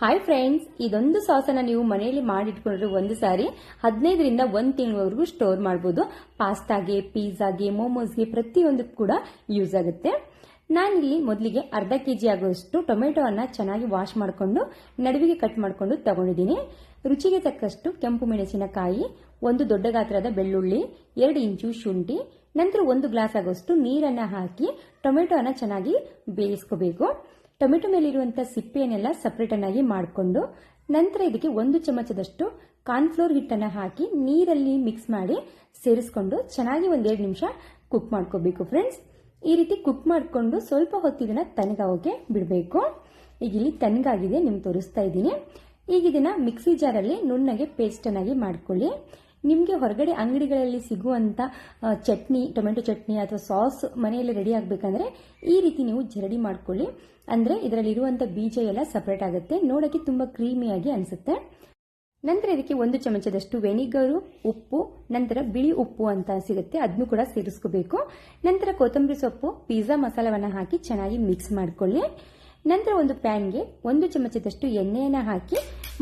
Hi friends, ಇದೊಂದು ಸಾಸನ್ನು ನೀವು ಮನೆಯಲ್ಲಿ ಮಾಡಿಟ್ಕೊಂಡ್ರೆ ಒಂದು ಸಾರಿ 15 ರಿಂದ 1 ತಿಂಗಳವರೆಗೂ ಸ್ಟೋರ್ ಮಾಡಬಹುದು. ಪಾಸ್ತಾಗೆ, ಪಿಜ್ಜಾಗೆ, ಮೋಮೋಸ್ಗೆ ಪ್ರತಿಯೊಂದಕ್ಕೂ ಕೂಡ ಯೂಸ್ ಆಗುತ್ತೆ. ನಾನಿಲ್ಲಿ ಮೊದಲಿಗೆ ಅರ್ಧ ಕೆಜಿ ಆಗುವಷ್ಟು ಟೊಮೆಟೊವನ್ನು ಚೆನ್ನಾಗಿ ವಾಶ್ ಮಾಡಿಕೊಂಡು ನಡುವಿಗೆ ಕಟ್ ಮಾಡಿಕೊಂಡು ತಗೊಂಡಿದ್ದೀನಿ. ರುಚಿಗೆ ತಕ್ಕಷ್ಟು ಕೆಂಪು ಮೆಣಸಿನಕಾಯಿ, ಒಂದು ದೊಡ್ಡ ಗಾತ್ರದ ಬೆಳ್ಳುಳ್ಳಿ, 2 ಇಂಚು ಶುಂಠಿ, ನಂತರ 1 ಗ್ಲಾಸ್ ಆಗುವಷ್ಟು ನೀರನ್ನು ಹಾಕಿ ಟೊಮೆಟೊವನ್ನು ಚೆನ್ನಾಗಿ ಬೇಯಿಸ್ಕೋಬೇಕು. ಟೊಮೆಟೊ ಮೇಲಿರುವಂತಹ ಸಿಪ್ಪೆಯನ್ನೆಲ್ಲ ಸಪರೇಟ್ ಆಗಿ ಮಾಡಿಕೊಂಡು ನಂತರ ಇದಕ್ಕೆ 1 ಚಮಚದಷ್ಟು ಕಾರ್ನ್ಫ್ಲೋರ್ ಹಿಟ್ಟನ್ನು ಹಾಕಿ ನೀರಲ್ಲಿ ಮಿಕ್ಸ್ ಮಾಡಿ ಸೇರಿಸ್ಕೊಂಡು ಚೆನ್ನಾಗಿ 1-2 ನಿಮಿಷ ಕುಕ್ ಮಾಡ್ಕೋಬೇಕು ಫ್ರೆಂಡ್ಸ್. ಈ ರೀತಿ ಕುಕ್ ಮಾಡಿಕೊಂಡು ಸ್ವಲ್ಪ ಹೊತ್ತು ಇದನ್ನ ತಣ್ಣಗಾಗೋಕೆ ಬಿಡಬೇಕು. ಈಗ ಇಲ್ಲಿ ತಣ್ಣಗಾಗಿದೆ, ನಿಮ್ಗೆ ತೋರಿಸ್ತಾ ಇದ್ದೀನಿ. ಈಗ ಇದನ್ನ ಮಿಕ್ಸಿ ಜಾರಲ್ಲಿ ನುಣ್ಣಗೆ ಪೇಸ್ಟ್ ಅನ್ನಾಗಿ ಮಾಡ್ಕೊಳ್ಳಿ. ನಿಮಗೆ ಹೊರಗಡೆ ಅಂಗಡಿಗಳಲ್ಲಿ ಸಿಗುವಂತ ಚಟ್ನಿ, ಟೊಮೆಟೊ ಚಟ್ನಿ ಅಥವಾ ಸಾಸ್ ಮನೆಯಲ್ಲಿ ರೆಡಿ ಆಗಬೇಕಂದ್ರೆ ಈ ರೀತಿ ನೀವು ಜರಡಿ ಮಾಡ್ಕೊಳ್ಳಿ. ಅಂದ್ರೆ ಇದರಲ್ಲಿರುವಂತ ಬೀಜ ಎಲ್ಲ ಸಪರೇಟ್ ಆಗುತ್ತೆ, ನೋಡಕ್ಕೆ ತುಂಬಾ ಕ್ರೀಮಿಯಾಗಿ ಅನಿಸುತ್ತೆ. ನಂತರ ಇದಕ್ಕೆ 1 ಚಮಚದಷ್ಟು ವೆನಿಗರು, ಉಪ್ಪು, ನಂತರ ಬಿಳಿ ಉಪ್ಪು ಅಂತ ಸಿಗುತ್ತೆ, ಅದನ್ನು ಕೂಡ ಸೇರಿಸ್ಕೋಬೇಕು. ನಂತರ ಕೊತ್ತಂಬರಿ ಸೊಪ್ಪು, ಪಿಜ್ಜಾ ಮಸಾಲವನ್ನು ಹಾಕಿ ಚೆನ್ನಾಗಿ ಮಿಕ್ಸ್ ಮಾಡ್ಕೊಳ್ಳಿ. ನಂತರ ಒಂದು ಪ್ಯಾನ್ಗೆ 1 ಚಮಚದಷ್ಟು ಎಣ್ಣೆಯನ್ನು ಹಾಕಿ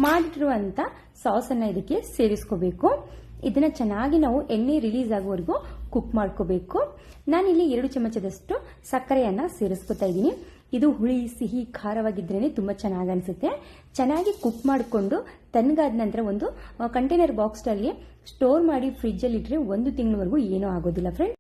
ಮಾಡಿರುವಂತ ಸಾಸ್ ಅನ್ನ ಇದಕ್ಕೆ ಸೇರಿಸ್ಕೋಬೇಕು. ಇದನ್ನ ಚೆನ್ನಾಗಿ ನಾವು ಎಣ್ಣೆ ರಿಲೀಸ್ ಆಗುವವರೆಗೂ ಕುಕ್ ಮಾಡ್ಕೋಬೇಕು. ನಾನಿಲ್ಲಿ 2 ಚಮಚದಷ್ಟು ಸಕ್ಕರೆಯನ್ನ ಸೇರಿಸ್ಕೊತಾ ಇದ್ದೀನಿ. ಇದು ಹುಳಿ, ಸಿಹಿ, ಖಾರವಾಗಿದ್ರೇನೆ ತುಂಬಾ ಚೆನ್ನಾಗಿ ಅನಿಸುತ್ತೆ. ಚೆನ್ನಾಗಿ ಕುಕ್ ಮಾಡಿಕೊಂಡು ತಣ್ಣಗಾದ ನಂತರ ಒಂದು ಕಂಟೈನರ್ ಬಾಕ್ಸ್ ಅಲ್ಲಿ ಸ್ಟೋರ್ ಮಾಡಿ ಫ್ರಿಜ್ ಅಲ್ಲಿ ಇಟ್ಟರೆ 1 ತಿಂಗಳವರೆಗೂ ಏನೂ ಆಗೋದಿಲ್ಲ ಫ್ರೆಂಡ್.